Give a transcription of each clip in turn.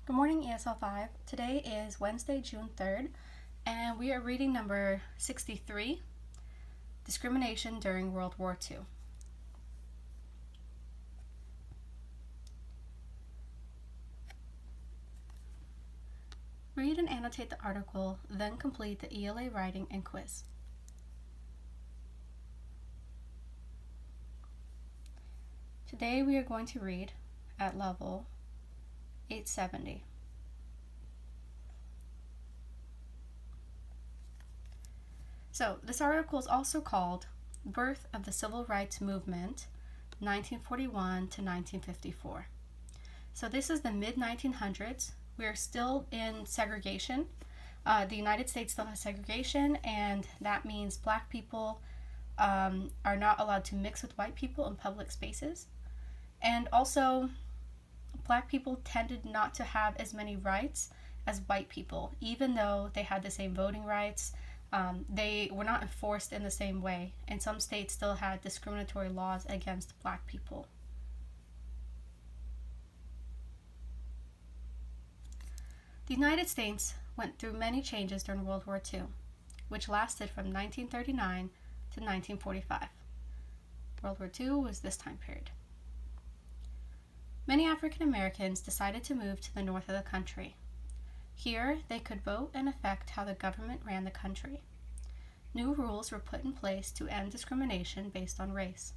Good morning, ESL 5. Today is Wednesday, June 3rd, and we are reading number 63, Discrimination During World War II. Read and annotate the article, then complete the ELA writing and quiz. Today we are going to read at level 870. So, this article is also called Birth of the Civil Rights Movement, 1941 to 1954. So this is the mid-1900s. We are still in segregation. The United States still has segregation, and that means black people are not allowed to mix with white people in public spaces. And also, black people tended not to have as many rights as white people, even though they had the same voting rights. They were not enforced in the same way, and some states still had discriminatory laws against black people. The United States went through many changes during World War II, which lasted from 1939 to 1945. World War II was this time period. Many African Americans decided to move to the north of the country. Here, they could vote and affect how the government ran the country. New rules were put in place to end discrimination based on race.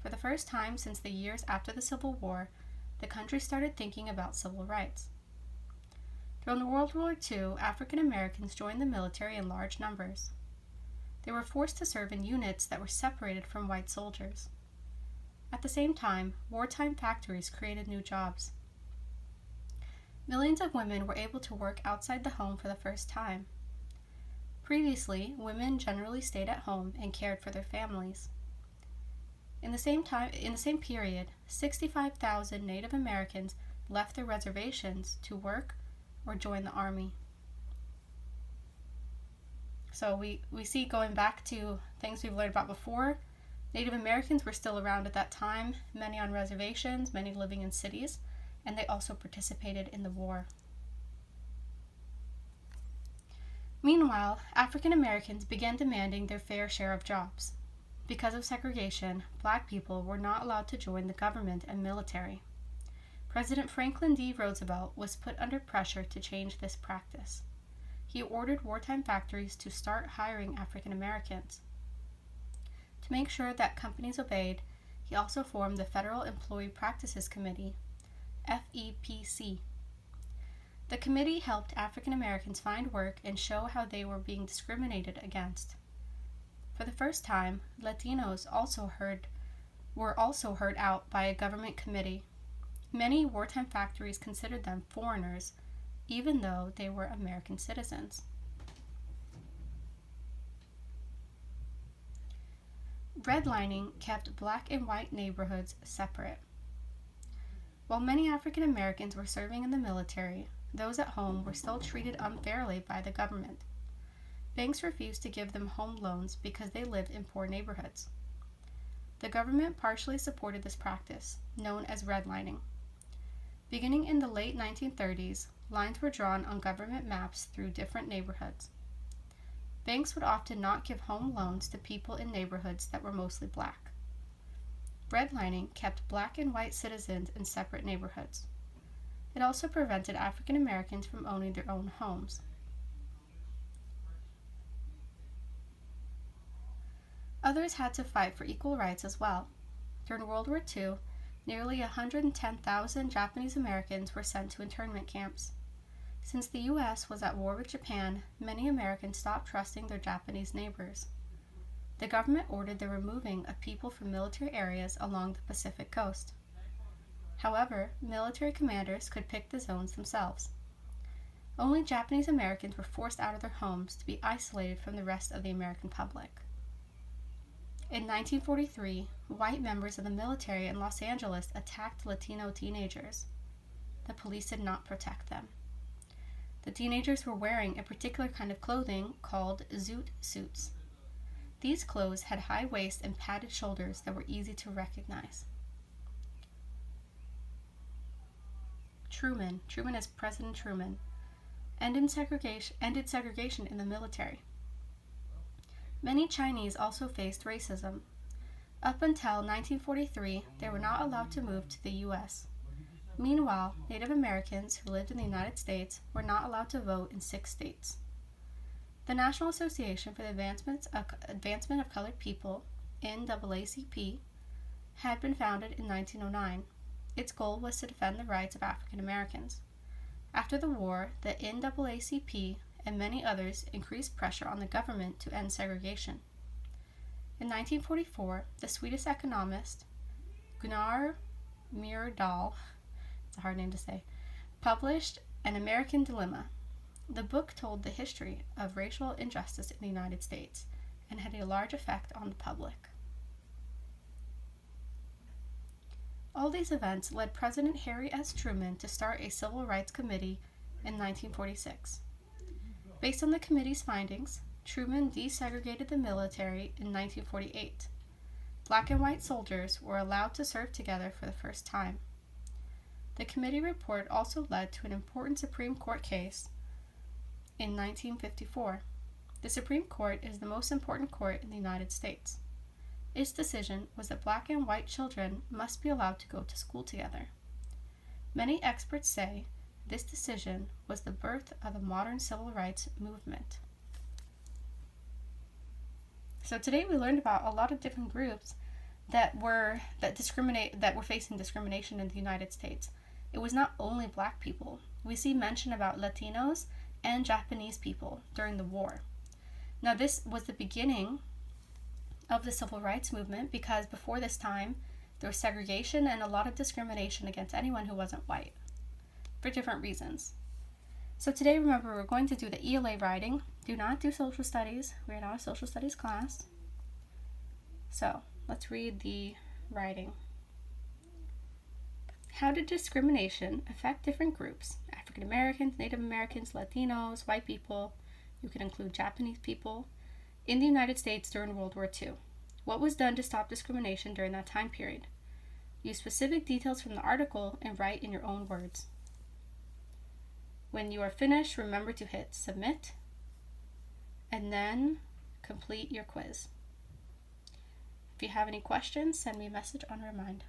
For the first time since the years after the Civil War, the country started thinking about civil rights. During World War II, African Americans joined the military in large numbers. They were forced to serve in units that were separated from white soldiers. At the same time, wartime factories created new jobs. Millions of women were able to work outside the home for the first time. Previously, women generally stayed at home and cared for their families. In the same period, 65,000 Native Americans left their reservations to work or join the army. So we see, going back to things we've learned about before, Native Americans were still around at that time, many on reservations, many living in cities, and they also participated in the war. Meanwhile, African Americans began demanding their fair share of jobs. Because of segregation, black people were not allowed to join the government and military. President Franklin D. Roosevelt was put under pressure to change this practice. He ordered wartime factories to start hiring African Americans. To make sure that companies obeyed, he also formed the Federal Employee Practices Committee, FEPC. The committee helped African Americans find work and show how they were being discriminated against. For the first time, Latinos were also heard out by a government committee. Many wartime factories considered them foreigners, even though they were American citizens. Redlining kept black and white neighborhoods separate. While many African Americans were serving in the military, those at home were still treated unfairly by the government. Banks refused to give them home loans because they lived in poor neighborhoods. The government partially supported this practice, known as redlining. Beginning in the late 1930s, lines were drawn on government maps through different neighborhoods. Banks would often not give home loans to people in neighborhoods that were mostly black. Redlining kept black and white citizens in separate neighborhoods. It also prevented African Americans from owning their own homes. Others had to fight for equal rights as well. During World War II, nearly 110,000 Japanese Americans were sent to internment camps. Since the U.S. was at war with Japan, many Americans stopped trusting their Japanese neighbors. The government ordered the removing of people from military areas along the Pacific coast. However, military commanders could pick the zones themselves. Only Japanese Americans were forced out of their homes to be isolated from the rest of the American public. In 1943, white members of the military in Los Angeles attacked Latino teenagers. The police did not protect them. The teenagers were wearing a particular kind of clothing called zoot suits. These clothes had high waists and padded shoulders that were easy to recognize. Truman. Truman is President Truman. Ended segregation in the military. Many Chinese also faced racism. Up until 1943, they were not allowed to move to the U.S. Meanwhile, Native Americans who lived in the United States were not allowed to vote in 6 states. The National Association for the Advancement of Colored People, NAACP, had been founded in 1909. Its goal was to defend the rights of African Americans. After the war, the NAACP and many others increased pressure on the government to end segregation. In 1944, the Swedish economist Gunnar Myrdal, it's a hard name to say, published An American Dilemma. The book told the history of racial injustice in the United States and had a large effect on the public. All these events led President Harry S. Truman to start a Civil Rights Committee in 1946. Based on the committee's findings, Truman desegregated the military in 1948. Black and white soldiers were allowed to serve together for the first time. The committee report also led to an important Supreme Court case in 1954. The Supreme Court is the most important court in the United States. Its decision was that black and white children must be allowed to go to school together. Many experts say this decision was the birth of the modern civil rights movement. So today we learned about a lot of different groups that were facing discrimination in the United States. It was not only black people. We see mention about Latinos and Japanese people during the war. Now this was the beginning of the civil rights movement because before this time there was segregation and a lot of discrimination against anyone who wasn't white for different reasons. So today, remember, we're going to do the ELA writing. Do not do social studies. We're not a social studies class. So let's read the writing. How did discrimination affect different groups? African Americans, Native Americans, Latinos, white people, you can include Japanese people, in the United States during World War II. What was done to stop discrimination during that time period? Use specific details from the article and write in your own words. When you are finished, remember to hit submit and then complete your quiz. If you have any questions, send me a message on Remind.